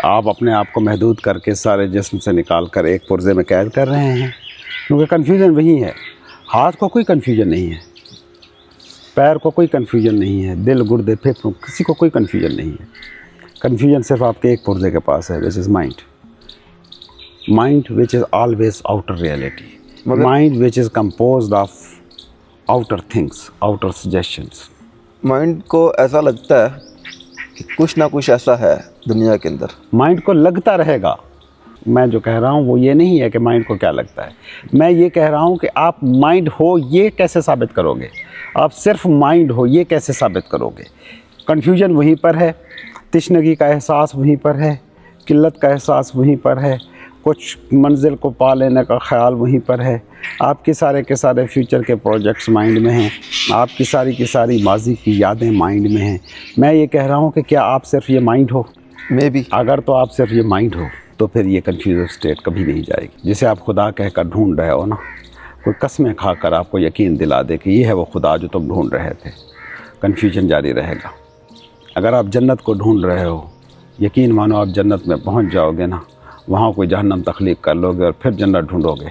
آپ اپنے آپ کو محدود کر کے سارے جسم سے نکال کر ایک پرزے میں قید کر رہے ہیں، کیونکہ کنفیوژن وہی ہے. ہاتھ کو کوئی کنفیوژن نہیں ہے، پیر کو کوئی کنفیوژن نہیں ہے، دل، گردے، پھیپھڑوں، کسی کو کوئی کنفیوژن نہیں ہے. کنفیوژن صرف آپ کے ایک پرزے کے پاس ہے، which is mind. Mind which is always outer reality. Mind which is composed of outer things, outer suggestions. Mind کو ایسا لگتا ہے کہ کچھ نہ کچھ ایسا ہے دنیا کے اندر. مائنڈ کو لگتا رہے گا. میں جو کہہ رہا ہوں وہ یہ نہیں ہے کہ مائنڈ کو کیا لگتا ہے. میں یہ کہہ رہا ہوں کہ آپ مائنڈ ہو یہ کیسے ثابت کرو گے؟ آپ صرف مائنڈ ہو یہ کیسے ثابت کرو گے؟ کنفیوژن وہیں پر ہے، تشنگی کا احساس وہیں پر ہے، قلت کا احساس وہیں پر ہے، کچھ منزل کو پا لینے کا خیال وہیں پر ہے. آپ کے سارے فیوچر کے پروجیکٹس مائنڈ میں ہیں، آپ کی ساری ماضی کی یادیں مائنڈ میں ہیں. میں یہ کہہ رہا ہوں کہ کیا آپ صرف یہ مائنڈ ہو؟ میں بھی. اگر تو آپ صرف یہ مائنڈ ہو تو پھر یہ کنفیوژن اسٹیٹ کبھی نہیں جائے گی. جسے آپ خدا کہہ کر ڈھونڈ رہے ہو نا، کوئی قسمیں کھا کر آپ کو یقین دلا دے کہ یہ ہے وہ خدا جو تم ڈھونڈ رہے تھے، کنفیوژن جاری رہے گا. اگر آپ جنت کو ڈھونڈ رہے ہو، یقین مانو آپ جنت میں پہنچ جاؤ گے نا، وہاں کوئی جہنم تخلیق کر لو گے اور پھر جنت ڈھونڈو گے.